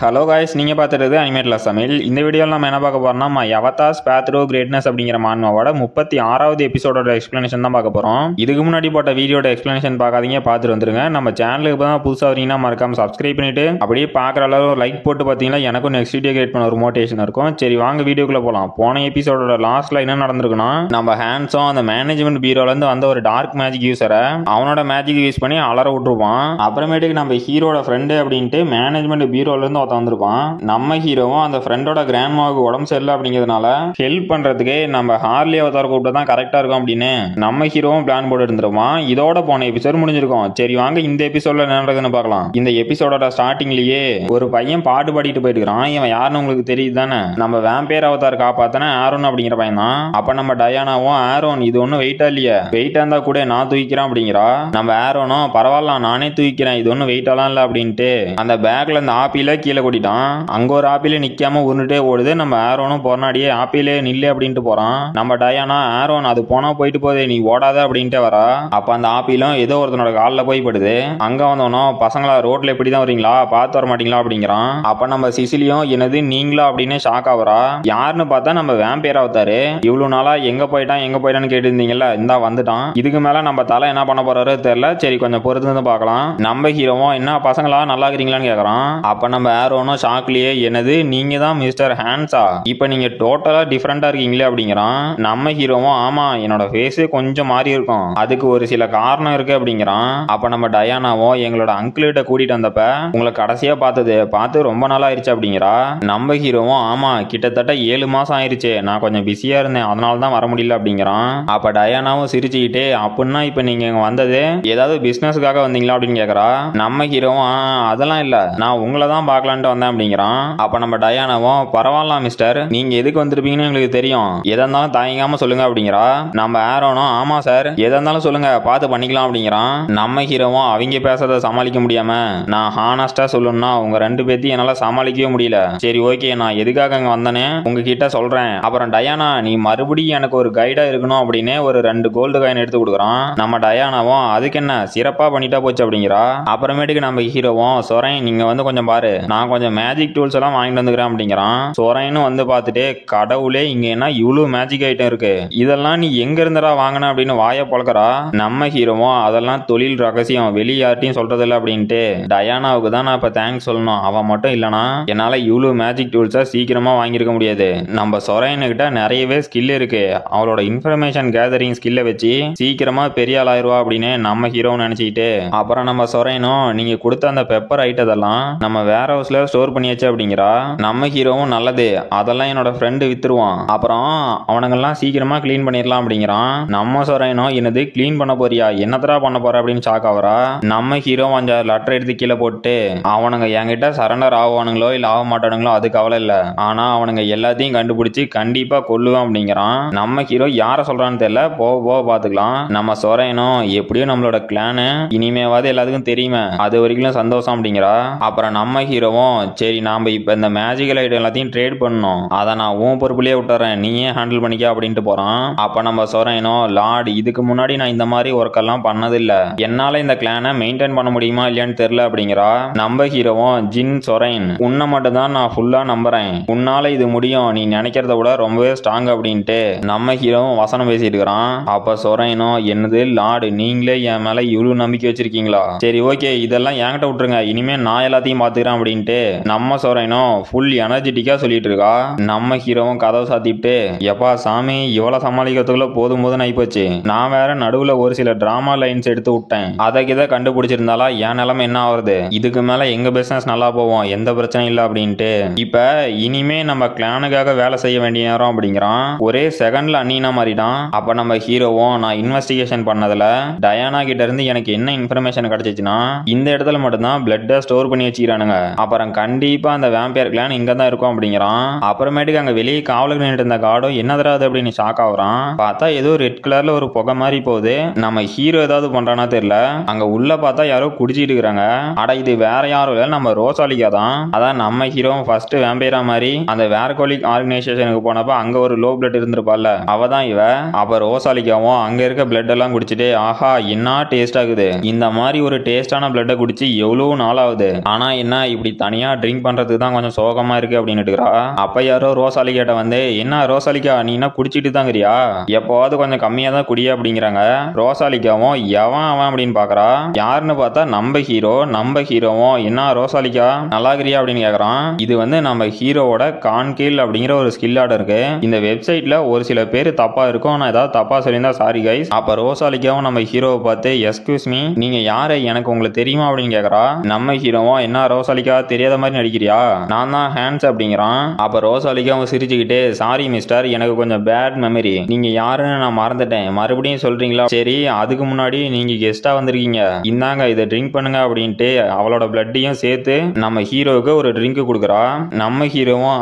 Hello guys, நீங்கள் பார்த்துட்டு அனிமேட்லஸ் தமிழ். இந்த வீடியோவில் நம்ம என்ன பார்க்க போகிறோம்னா அவதார்ஸ் பாத் டு கிரேட்னஸ் அப்படிங்கிற மான்மாவோட 36வது எபிசோடோட எக்ஸ்ப்ளனேஷன் தான் பார்க்க போகிறோம். இதுக்கு முன்னாடி போட்ட வீடியோட எக்ஸ்ப்ளனேஷன் பார்க்காதீங்க, பார்த்துட்டு வந்துருங்க. நம்ம சேனலுக்கு இப்போ தான் புதுசாக வரீங்கன்னா மறக்காம சப்ஸ்கிரைப் பண்ணிட்டு அப்படியே பார்க்குற அளவு ஒரு லைக் போட்டு பார்த்தீங்கன்னா எனக்கும் நெக்ஸ்ட் வீடியோ கிரியேட் பண்ண ஒரு மோட்டிவேஷன் இருக்கும். சரி வாங்க வீடியோக்குள்ளே போகலாம். போன எபிசோடோட லாஸ்ட்டில் என்ன நடந்திருக்குன்னா, நம்ம ஹேண்ட்ஸும் அந்த மேனேஜ்மெண்ட் பீரோலேருந்து வந்த ஒரு டார்க் மேஜிக் யூஸரை அவனோட மேஜிக் யூஸ் பண்ணி அலற விட்டுருப்பான். அப்புறமேட்டுக்கு நம்ம ஹீரோட ஃப்ரெண்டு அப்படின்ட்டு மேனேஜ்மெண்ட் பீரோலேருந்து வந்திருப்பான். நம்ம ஹீரோவும் அந்த ஃப்ரெண்டோட கிராண்ட்மாவுக்கு உடம்பு சரியில்லை அப்படிங்கிறதுனால ஹெல்ப் பண்றதுக்கு நம்ம ஹார்லி அவதார் கூப்பிட்டு தான் கரெக்டா இருக்கும் அப்படின்னு நம்ம ஹீரோவும் பிளான் போட்டு இருந்திருப்பான். இதோட போன எபிசோட் முடிஞ்சிருக்கும். சரி வாங்க இந்த எபிசோட்ல என்ன நடக்குதுன்னு பார்க்கலாம். இந்த எபிசோடோட ஸ்டார்டிங்லயே ஒரு பையன் பாட்டு பாடிட்டு போயிட்டு இருக்கான். இவன் யாருன்னு உங்களுக்கு தெரியுது தானே? நம்ம வேம்பயர் அவதார் காப்பாத்தானே ஆரோன் அப்படிங்கிற பையன் தான். அப்ப நம்ம டயானாவும் ஆரோன் இது ஒன்னும் வெயிட்டா இல்லையா, வெயிட்டா இருந்தா கூட நான் தூக்கிறேன் அப்படிங்கிறா. நம்ம ஆரோனும் பரவாயில்ல நானே தூக்கிறேன், இது ஒன்னும் வெயிட்டாலாம் இல்ல அப்படின்ட்டு அந்த பேக்ல இந்த ஆப்பில கீழே கொட்டிட்டான். அங்க ஒரு ஆப்பில நிக்காம உருண்டுட்டே ஓடுது. நம்ம ஆரோனும் போனாடியே ஆப்பிலே நில்லு அப்படின்ட்டு போறான். நம்ம டயானா ஆரோன் அது போனா போயிட்டு போதே நீ ஓடாத அப்படின்ட்டு வரா. அப்ப அந்த ஆப்பிலும் ஏதோ ஒருத்தனோட காலில் போய் படுது. அங்க வந்தோனோ பசங்களா ரோட்ல எப்படிதான் வரீங்களா, பார்த்து வர மாட்டீங்களா அப்படிங்கிறான். அப்ப நம்ம சிசிலியும் என்னது நீங்களா அப்படின்னு ஷாக் ஆகுறா. யாருன்னு பார்த்தா நம்ம வேம்பயர் அவதாரு. இவ்வளவு நாளா எங்க போயிட்டான்னு கேட்டு இருந்தீங்கல்ல, இந்தா வந்துட்டான். இதுக்கு மேல நம்ம தலை என்ன பண்ண போறாரு தெரியல. சரி கொஞ்சம் பொறுத்து பார்க்கலாம். நம்ம ஹீரோவும் என்ன பசங்களா நல்லா இருக்கிறீங்களான்னு கேக்குறான். அப்ப நம்ம ஆரோனும் ஷாக்லயே என்னது நீங்க தான் மிஸ்டர் ஹேண்ட்ஸா, இப்ப நீங்க டோட்டலா டிஃபரெண்டா இருக்கீங்களே அப்படிங்கிறான். நம்ம ஹீரோவும் ஆமா என்னோட ஃபேஸே கொஞ்சம் மாறி இருக்கும், அதுக்கு ஒரு சில காரணம் இருக்கு அப்படிங்கிறான். அப்ப நம்ம டயானாவும் எங்களோட அங்கிள் கிட்ட கூட்டிட்டு வந்தப்ப உங்களை கடைசியா பார்த்து ரொம்ப நாள் ஆயிருச்சு அப்படிங்கிறா. நம்ம ஹீரோவும் ஆமா கிட்டத்தட்ட 7 மாசம் ஆயிருச்சு, நான் கொஞ்சம் பிஸியா இருந்தேன் அதனால தான் வர முடியல அப்படிங்கிறான். அப்ப டயானாவும் சிரிச்சுக்கிட்டே அப்படின்னா இப்ப நீங்க இங்க வந்தது ஏதாவது பிசினஸ்க்காக வந்தீங்களா அப்படின்னு கேக்குறா. நம்ம ஹீரோவும் அதெல்லாம் இல்ல, நான் உங்களை தான் பார்க்கலான்ட்டு வந்தேன் அப்படிங்கிறான். அப்ப நம்ம டயானாவும் பரவாயில்ல மிஸ்டர், நீங்க எதுக்கு வந்திருப்பீங்கன்னு எங்களுக்கு தெரியும், எதா இருந்தாலும் தயங்காம சொல்லுங்க அப்படிங்கிறா. நம்ம ஆரோனும் ஆமா சார் எதா இருந்தாலும் சொல்லுங்க பார்த்து பண்ணிக்கலாம் அப்படிங்கிறான். நம்ம ஹீரோவும் அவங்க பேசுறத சமாளிக்க முடியாம நான் ஹானஸ்டா சொல்லணும்னா உங்க ரெண்டு பேத்தையும் என்னால சமாளிக்கவே முடியல. சரி ஓகே நான் எதுக்காக அங்க வந்தேன்னு உங்ககிட்ட சொல்றேன். அப்புறம் டயானா நீ மறுபடியும் எனக்கு ஒரு கைடா இருக்கணும் அப்படின்னு ஒரு 2 கோல்டு காயின் எடுத்து கொடுக்குறான். நம்ம டயானாவும் அதுக்கு என்ன சிறப்பா பண்ணிட்டா போச்சு அப்படிங்கிறா. அப்புறமேட்டுக்கு நம்ம ஹீரோவும் சொரேன் நீங்க வந்து கொஞ்சம் பாரு, நான் கொஞ்சம் மேஜிக் டூல்ஸ் எல்லாம் வாங்கிட்டு வந்துக்கிறேன் அப்படிங்கிறான். சொரேன்னு வந்து பார்த்துட்டு கடவுளே இங்க என்ன இவ்வளவு மேஜிக் ஐட்டம் இருக்கு, இதெல்லாம் நீ எங்க இருந்தடா வாங்கின அப்படின்னு வாய பொழக்கிறா. நம்ம ஹீரோவும் அதெல்லாம் தொழில் ரகசியம், வெளியே யார்ட்டையும் சொல்றது இல்லை அப்படின்ட்டு டயானாவுக்கு தான் நான் இப்ப தேங்க்ஸ் சொல்லணும், அவன் மட்டும் இல்லனா என்னால இவ்வளவு மேஜிக் டூல்ஸா சீக்கிரமா வாங்கியிருக்க முடியாது. நம்ம சொரேனுகிட்ட நிறையவே ஸ்கில் இருக்கு, அவளோட இன்ஃபர்மேஷன் கேதரிங் ஸ்கில்லை வச்சு சீக்கிரமா பெரிய ஆள் ஆயிருவா அப்படின்னு நம்ம ஹீரோ நினைச்சிட்டு அப்புறம் நம்ம சொரேனும் நீங்க கொடுத்த அந்த பெப்பர் ஐட்டதெல்லாம் நம்ம வேர் ஹவுஸ்ல ஸ்டோர் பண்ணியாச்சு அப்படிங்கிறா. நம்ம ஹீரோவும் நல்லது அதெல்லாம் என்னோட ஃப்ரெண்டு வித்துருவான், அப்புறம் அவனுங்கெல்லாம் சீக்கிரமா கிளீன் பண்ணிடலாம் அப்படிங்கிறான். நம்ம சொரேனும் என்னது கிளீன் பண்ண போறியா, என்னத்தரா பண்ண போற அப்படின்னு ஷாக் ஆகுறா. நம்ம ஹீரோ கொஞ்சம் லெட்டர் எடுத்து கீழே போட்டு அவனுங்க என்கிட்ட சரண்டர் ஆவானுங்களோ இல்ல ஆக மாட்டானுங்களோ அது கவலை இல்ல, ஆனா அவனுங்க எல்லாத்தையும் கண்டுபிடிச்சு கண்டிப்பா கொல்லுவான் அப்படிங்கிறான். நம்ம ஹீரோ யார சொல்றான்னு தெரியல, போக பாத்துக்கலாம். நம்ம சொரேனும் எப்படியும் நம்மளோட கிளானு இனிமேவாது எல்லாத்துக்கும் தெரியுமே, அது வரைக்கும் சந்தோஷம் அப்படிங்கிறா. அப்புறம் நம்ம ஹீரோவும் சரி நாம இப்ப இந்த மேஜிக்கல் ஐட்டம் எல்லாத்தையும் ட்ரேட் பண்ணணும், அதை நான் உன் பொறுப்புலயே விட்டுறேன் நீயே ஹேண்டில் பண்ணிக்க அப்படின்ட்டு போறான். அப்ப நம்ம சொரேனும் லார்ட் இதுக்கு முன்னாடி நான் இந்த மாதிரி ஒர்க் எல்லாம் பண்ணதில்ல, என்னால இந்த கிளானை மெயின்டைன் பண்ண முடியுமா இல்லையான்னு தெரியல அப்படிங்கிறா. நம்ம ஹீரோவும் ஜின் சொரேன் உன்னை மட்டும் தான் நான் ஃபுல்லா நம்புறேன், உன்னால இது முடியும், நீ நினைக்கிறத விட ரொம்பவே ஸ்ட்ராங் அப்படின்ட்டு நம்ம ஹீரோவும் வசனம் பேசிட்டு இருக்கிறான். அப்ப சொரேனும் என்னது லார்டு நீங்களே என் மேல இவ்வளவு நம்பிக்கை வச்சிருக்கீங்களா, சரி ஓகே இதெல்லாம் என்கிட்ட விட்டுருங்க, இனிமே நான் எல்லாத்தையும் பாத்துக்கிறேன் அப்படின்ட்டு நம்ம சொரேனும் ஃபுல் எனர்ஜெட்டிக்கா சொல்லிட்டு இருக்கா. நம்ம ஹீரோவும் கதவை சாத்திட்டு எப்பா சாமி இவ்வளவு சமாளிக்கிறதுக்குள்ள போதும் ஆயிப்போச்சு, நான் வேற நடுவுல ஒரு சில டிராமா லைன்ஸ் எடுத்து விட்டேன், அதை இதை கண்டுபிடிச்சிருந்தாலா என் நிலைமை என்ன ஆகுறது, இதுக்கு மேல எங்க பிசினஸ் நல்லா போவோம் எந்த பிரச்சனையும் இல்ல அப்படின்ட்டு இப்ப இனிமே நம்ம கிளானுக்காக வேலை செய்ய வேண்டிய நேரம் அப்படிங்கிறான். ஒரே செகண்ட்ல அண்ணீனா மாறிட்டான். அப்ப நம்ம ஹீரோவும் நான் இன்வெஸ்டிகேஷன் பண்ணதுல டயானா கிட்ட இருந்து எனக்கு என்ன இன்ஃபர்மேஷன் கிடைச்சிச்சுன்னா இந்த இடத்துல மட்டும்தான் பிளட் ஸ்டோர் பண்ணி வச்சுக்கிறானுங்க, அப்புறம் கண்டிப்பா அந்த வேம்பயர் கிளான் இங்க தான் இருக்கும் அப்படிங்கிறான். அப்புறமேட்டுக்கு அங்க வெளியே காவலுக்கு நின்று இருந்த காடும் என்னதுராது அப்படின்னு ஷாக் ஆகுறான். பார்த்தா ஏதோ ரெட் கலர்ல ஒரு புகை மாதிரி போகுது, நம்ம ஹீரோ ஏதாவது பண்றானா தெரியல. அங்க உள்ள பார்த்தா யாரோ குடிச்சிட்டு இருக்காங்க. அட இது வேற யாரும் இல்ல நம்ம ரோசாலிகா தான். அதான் நம்ம ஹீரோ ஃபர்ஸ்ட் வேம்பயரா மாதிரி அந்த வேர்கோலிக் ஆர்கனைசேஷனுக்கு போனப்ப அங்க ஒரு லோ பிளட் இருந்திருப்பால அவதான் இவ. அப்ப ரோசாலிகாவும் அங்க இருக்க பிளட் எல்லாம் குடிச்சிட்டு ஆஹா என்ன டேஸ்ட் ஆகுது, இந்த மாதிரி ஒரு டேஸ்டான பிளட்டை குடிச்சு எவ்வளவு நாள் ஆகுது, ஆனா என்ன இப்படி தனியா ட்ரிங்க் பண்றதுக்கு தான் கொஞ்சம் சோகமா இருக்கு அப்படின்னு இருக்கிறா. அப்ப யாரோ ரோசாலி கிட்ட வந்து, என்ன ரோசாலிக்கா நீ என்ன குடிச்சிட்டு தாங்கிறியா, எப்போவாது கொஞ்சம் கம்மியா தான் குடியா அப்படிங்கிறாங்க. ரோசாலிக்காவும் எவன் அவன் அப்படின்னு பாக்குறா. யாருன்னு பார்த்தா நம்ம ஹீரோவும் என்ன ரோசாலிக்கா நல்லா இருக்கிறியா அப்படின்னு கேக்குறான். இது வந்து நம்ம ஹீரோவோட கான்கில் அப்படிங்கிற ஒரு ஸ்கில் ஆர்டர் இருக்கு. இந்த வெப்சைட்ல ஒரு சில பேர் தப்பா இருக்கும், நான் ஏதாவது தப்பா சொல்லியிருந்தா சாரி கைஸ். அப்ப ரோசாலிக்காவும் நம்ம ஹீரோவை பார்த்து எஸ்கியூஸ் மீ நீங்க யாரு, எனக்கு உங்களுக்கு தெரியுமா அப்படின்னு கேக்குறா. நம்ம ஹீரோவும் என்ன ரோசாலிக்கா தெரியாத மாதிரி நடிக்கிறியா, நான் தான் ஹேண்ட்ஸ் அப்படிங்கிறான். அப்ப ரோசாலிக்காவும் சிரிச்சுக்கிட்டு சாரி மிஸ்டர் எனக்கு கொஞ்சம் பேட் மெமரி, நீங்க யாருன்னு நான் மறந்துட்டேன், மறுபடியும் சொல்றீங்களா, சரி அதுக்கு முன்னாடி நீங்க கெஸ்டா வந்திருக்கீங்க, இந்தாங்க இதை ட்ரிங்க் பண்ணுங்க அப்படின்ட்டு அவளோட பிளட்டையும் சேர்த்து நம்ம ஹீரோவுக்கு ஒரு ட்ரிங்க் கொடுக்குறா. நம்ம ஹீரோவும்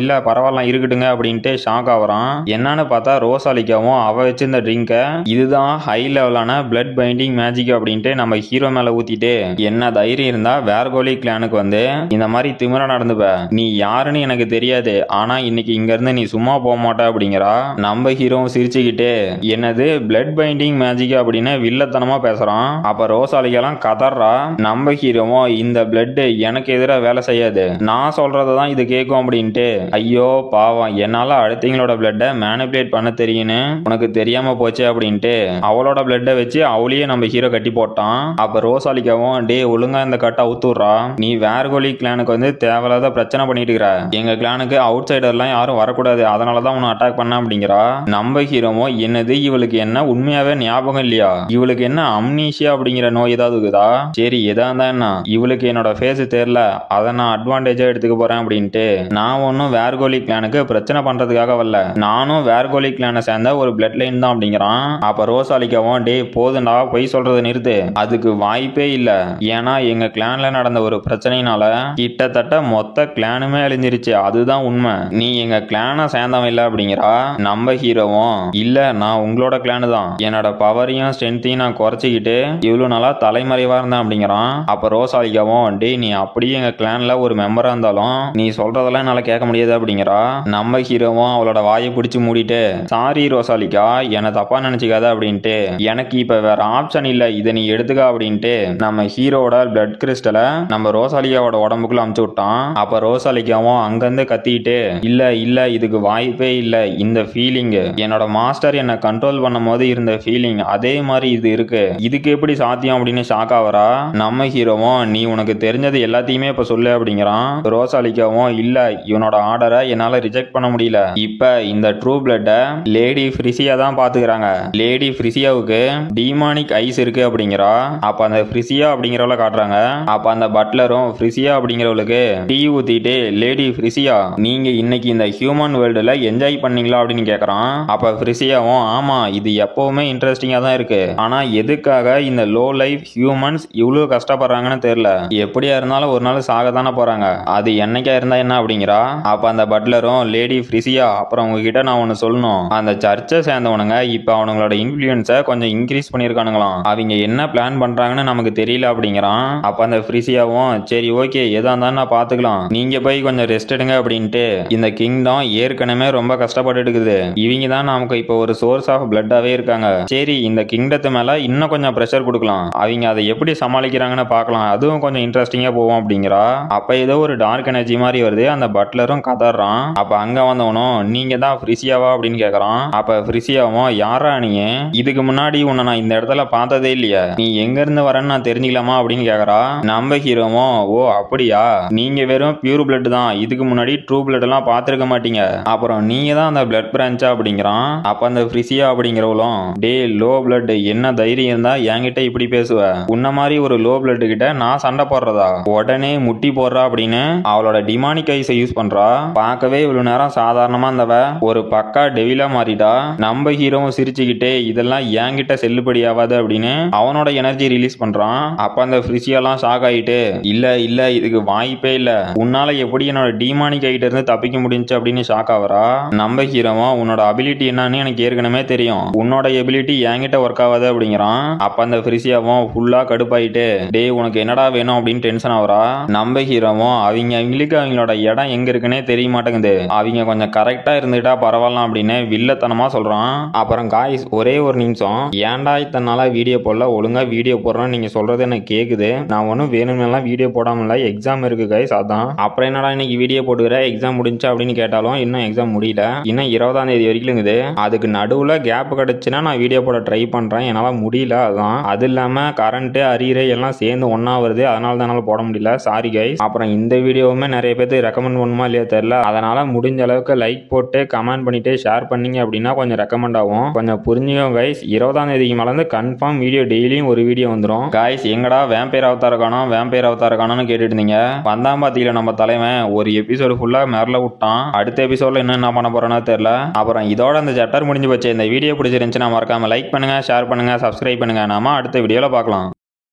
இல்ல பரவாயில்ல இருக்கட்டுங்க அப்படின்ட்டு ஷாக் ஆகுறான். என்னன்னு பார்த்தா ரோசாலிக்காவும் அவ வச்சிருந்த ட்ரிங்க இதுதான் ஹை லெவலான பிளட் பைண்டிங் மேஜிக் அப்படின்ட்டு நம்ம ஹீரோ மேல ஊத்திட்டு, என்ன தைரியம் இருந்தா வேர்கோலி கிளானுக்கு வந்து இந்த மாதிரி திமிரா நடந்துப்ப, நீ யாருன்னு எனக்கு தெரியாது, ஆனா இன்னைக்கு இங்க இருந்து நீ சும்மா போக மாட்ட அப்படிங்கிறா. நம்ம ஹீரோவும் சிரிச்சுக்கிட்டு என்னது பிளட் பைண்டிங் மேஜிக் அப்படின்னு வில்லத்தனமா பேசுறான். அப்ப ரோசாலிக்கெல்லாம் கதறா. நம்ம ஹீரோவும் இந்த பிளட் எனக்கு எதிராக வேலை செய்யாது, நான் சொல்றதான் இது கேட்கும் அப்படின்ட்டு, ஐயோ பாவம் என்னால அடுத்தவங்களோட பிளட்டை மேனிபுலேட் பண்ண தெரியும்னு உனக்கு தெரியாம போச்சு அப்படின்ட்டு அவளோட பிளட்டை வச்சு அவளையே நம்ம ஹீரோ கட்டி போட்டான். அப்ப ரோசாலிக்காவும் டே ஒழுங்கா இந்த கட்டை அவுத்துடுறா, நீ வேர்கோலி கிளானுக்கு வந்து தேவையில்லாத பிரச்சனை பண்ணிட்டு இருக்கிற, எங்க கிளானுக்கு அவுட் சைடர்லாம் யாரும் வரக்கூடாது, அதனாலதான் உன்னை அட்டாக் பண்ண அப்படிங்கிறா. நம்ம ஹீரோவும் என்னது இவளுக்கு என்ன உண்மையாவே ஞாபகம் இல்லையா, இவளுக்கு என்ன அம்னீஷியா அப்படிங்கிற நோய் ஏதாவது இருக்குதா, சரி எதா இருந்தா என்ன இவளுக்கு என்னோட ஃபேஸ் தெரியல, அதை நான் அட்வான்டேஜா எடுத்துக்க போறேன் அப்படின்ட்டு, நான் ஒன்னும் வேர்கோலி கிளானுக்கு பிரச்சனை பண்றதுக்காக வரல, நானும் வேர்கோலி கிளானை சேர்ந்த ஒரு பிளட் லைன் தான் அப்படிங்கிறான். அப்ப ரோசாலிக்காவும் டே போதுண்டா பொய் சொல்றதை நிறுத்து, அதுக்கு வாய்ப்பே இல்ல, ஏன்னா எங்க கிளான்ல நடந்த ஒரு பிரச்சனைனால கிட்டத்தட்ட மொத்த கிளானுமே அழிஞ்சிருச்சு, அதுதான் உண்மை, நீ எங்க கிளானை சேர்ந்தவன் இல்ல அப்படிங்கிறா. நம்ம ஹீரோவும் இல்ல நான் உங்களோட கிளானு தான், என்னோட பவரையும் ஸ்ட்ரென்த்தையும் நான் குறைச்சிக்கிட்டு இவ்வளவு நாளா தலைமறைவா இருந்தேன் அப்படிங்கிறான். அப்ப ரோசாலிக்காவும் டே நீ அப்படியே எங்க கிளான்ல ஒரு மெம்பரா இருந்தாலும் நீ சொல்றதெல்லாம் என்னால கேட்க முடியாது அப்படிங்கிறா. நம்ம ஹீரோவும் அவளோட வாயை பிடிச்சு மூடிட்டு சாரி ரோசாலிக்கா என்ன தப்பா நினைச்சுக்காத அப்படின்ட்டு, எனக்கு இப்ப வேற ஆப்ஷன் இல்ல இதை நீ எடுத்துக்க அப்படின்ட்டு நம்ம ஹீரோட பிளட் கிறிஸ்டலை நம்ம ரோசாலிக்காவோட உடம்புக்குள்ள அமுச்சு விட்டான். அப்ப ரோசாலிக்காவும் அங்கிருந்து கத்திட்டு இல்ல இல்ல இதுக்கு வாய்ப்பே இல்ல, இந்த ஃபீலிங் என்னோட மாஸ்டர் என்ன கண்ட்ரோல் பண்ணும் போது இருந்த ஃபீலிங் அதே மாதிரி இது இருக்கு, இதுக்கு எப்படி சாத்தியம் அப்படின்னு ஷாக் ஆவரா. நம்ம ஹீரோவும் நீ உனக்கு தெரிஞ்சது எல்லாத்தையுமே இப்ப சொல்லு அப்படிங்கிறான். ரோசாலிக்காவும் இல்ல இவனோட ஆர்டரை என்னால ரிஜெக்ட் பண்ண முடியல, இப்ப இந்த ட்ரூ பிளட்ட லேடி ஃப்ரிசியா தான் பாத்துக்கிறாங்க, லேடி ஃப்ரிசியாவுக்கு டீமானிக் ஐஸ் இருக்கு அப்படிங்கிறா. அப்ப அந்த ஃப்ரிசியா அப்படிங்கிறவளை காட்டுறாங்க. அப்ப அந்த பட்லரும் ஃப்ரிசியா அப்படிங்கிறவளுக்கு டீ ஊத்திட்டு லேடி ஃப்ரிசியா நீங்க இன்னைக்கு இந்த ஹியூமன் வேர்ல்டுல என்ஜாய் பண்ணீங்களா அப்படின்னு கேக்குறான். அப்ப ஃப்ரிசியாவும் ஆமா இது எப்பவுமே இன்ட்ரெஸ்டிங்கா தான் இருக்கு, ஆனா எதுக்காக இந்த லோ லைஃப் ஹியூமன்ஸ் இவ்வளவு கஷ்டப்படுறாங்கன்னு தெரியல, எப்படியா இருந்தாலும் ஒரு நாள் சாக தானே போறாங்க, அது என்னைக்கா இருந்தா என்ன அப்படிங்கிறா. அப்ப அந்த பட்லரும் லேடி ஃப்ரிசியா அப்புறம் உங்ககிட்ட நான் ஒன்னு சொல்லணும், அந்த சர்ச்சை சேர்ந்தவனுங்க இப்ப அவங்களோட இன்ஃப்ளூயன்ஸை கொஞ்சம் இன்க்ரீஸ் பண்ணிருக்கானுங்களாம், அவங்க என்ன பிளான் பண்றாங்கன்னு நமக்கு தெரியல அப்படிங்கிறான். அப்ப அந்த ஃப்ரிசியாவும் சரி ஓகே எதா இருந்தாலும் நான் பாத்துக்கலாம், நீங்க போய் கொஞ்சம் ரெஸ்ட் எடுங்க அப்படின்ட்டு, இந்த கிங்டம் ஏற்கனவே ரொம்ப கஷ்டப்பட்டு இருக்குது, இவங்க தான் நமக்கு இப்போ ஒரு சோர்ஸ் ஆஃப் பிளட்டாவே இருக்காங்க, சரி இந்த கிங்டத்து மேல இன்னும் கொஞ்சம் பிரஷர் கொடுக்கலாம், அவங்க அதை எப்படி சமாளிக்கிறாங்கன்னு பார்க்கலாம், அதுவும் கொஞ்சம் இன்ட்ரெஸ்டிங்கா போவோம் அப்படிங்கிறா. அப்ப ஏதோ ஒரு டார்க் எனர்ஜி மாதிரி வருது, அந்த பட்லரும் கதறான். அப்ப அங்க வந்தவனும் நீங்க தான் ஃப்ரிசியாவா அப்படின்னு கேக்குறான். அப்ப ஃப்ரிசியாவும் யாரா நீ, இதுக்கு முன்னாடி உன்னை நான் இந்த இடத்துல பார்த்ததே இல்லையா, நீ எங்க இருந்து வரேன்னு நான் தெரிஞ்சுக்கலாமா அப்படின்னு கேக்குறா. நம்ம ஹீரோவும் ஓ அப்படியா, நீங்க வெறும் பியூர் பிளட் தான், இதுக்கு முன்னாடி ட்ரூ பிளட் எல்லாம் பார்த்திருக்க மாட்டீங்க, அப்புறம் நீங்க தான் அந்த பிளட் பிரான்ச்சா அப்படிங்கிறான். அப்ப அந்த ஃப்ரிசியா அப்படிங்கிறவளும் டே லோ பிளட் என்ன தைரியம் இருந்தா என்கிட்ட இப்படி பேசுவ, உன்ன மாதிரி ஒரு லோ பிளட் கிட்ட நான் சண்டை போடுறதா, உடனே முட்டி போடுறா அப்படின்னு அவளோட டிமானிக் ஐஸை யூஸ் பண்றா. பார்க்கவே இவ்வளவு நேரம் சாதாரணமா இருந்தவ ஒரு பக்கா டெவிலா மாறிட்டா. நம்ம ஹீரோவும் சிரிச்சுக்கிட்டே இதெல்லாம் என்கிட்ட செல்லுபடி ஆகாது அப்படின்னு அவனோட எனர்ஜி ரிலீஸ் பண்றான். அப்ப அந்த ஃப்ரிசியாலாம் ஷாக் ஆயிட்டு இல்ல இல்ல இதுக்கு வாய்ப்பே இல்ல, உன்னால எப்படி என்னோட டிமானிக் ஐட்ட இருந்து தப்பிக்க முடிஞ்சு அப்படின்னு ஷாக் ஆவரா. நம்ம ஹீரோவும் உன்னோட அபிலிட்டி என்னன்னு எனக்கு ஏற்கனவே தெரியும், உன்னோட எபிலிட்டி என்கிட்ட ஒர்க் ஆகாது அப்படிங்கிறான். அப்ப அந்த ஃப்ரிசியாவும் ஃபுல்லா கடுப்பாயிட்டு டே உனக்கு என்னடா வேணும் அப்படின்னு டென்ஷன் ஆவரா. நம்ம ஹீரோவும் அவங்களுக்கு அவங்களோட இடம் எங்க இருக்குன்னே தெரிய மாட்டேங்குது, அவங்க கொஞ்சம் கரெக்டா இருந்துட்டா பரவாயில்ல அப்படின்னு வில்லத்தனமா சொல்றான். அப்புறம் காய்ஸ் ஒரே ஒரு நிமிஷம், ஏன்டா இத்தனை நாளா வீடியோ போடல, ஒழுங்கா வீடியோ போடுறேன்னு நீங்க சொல்றது எனக்கு கேக்குது, நான் ஒன்னும் வேணும்னெல்லாம் வீடியோ போடாமல எக்ஸாம் இருக்கு கைஸ். அதான் அப்புறம் என்னடா இன்னைக்கு வீடியோ போட்டுக்கிற, எக்ஸாம் முடிஞ்சா அப்படின்னு கேட்டாலும் இன்னும் எக்ஸாம் முடியல, இன்னும் 20ஆம் தேதி வரைக்கும் இருக்குது. அதுக்கு நடுவில் கேப் கிடச்சுன்னா நான் வீடியோ போட ட்ரை பண்ணுறேன், என்னால் முடியல. அதான் அது இல்லாமல் கரண்ட்டு அரியரை எல்லாம் சேர்ந்து ஒன்றா வருது, அதனால தான் என்னால் போட முடியல, சாரி கைஸ். அப்புறம் இந்த வீடியோவுமே நிறைய பேருக்கு ரெக்கமெண்ட் பண்ணுமா இல்லையா தெரியல, அதனால் முடிஞ்ச அளவுக்கு லைக் போட்டு கமெண்ட் பண்ணிட்டு ஷேர் பண்ணீங்க அப்படின்னா கொஞ்சம் ரெக்கமெண்ட் ஆகும். கொஞ்சம் புரிஞ்சுக்கோங்க கைஸ். 20ஆம் தேதிக்கு மேலே வந்து கன்ஃபார்ம் வீடியோ டெய்லியும் ஒரு வீடியோ வந்துடும் கைஸ். எங்கடா வேம்பயர் அவதார காணோம் வேம்பயர் அவதார காணோம்னு கேட்டுட்டு இருந்தீங்க. வந்தான் பாத்தீங்களா நம்ம தலைவன், ஒரு எபிசோடு ஃபுல்லாக மேரில் விட்டான். அடுத்த எபிசோடில் இன்னும் என்ன பண்ண போறேன்னா தெரியல. அப்புறம் இதோட அந்த சாப்டர் முடிஞ்சு போச்சு. இந்த வீடியோ பிடிச்சிருந்துச்சுன்னா மறக்காம லைக் பண்ணுங்க, ஷேர் பண்ணுங்க, சப்ஸ்கிரைப் பண்ணுங்க. நாம அடுத்த வீடியோவில் பார்க்கலாம்.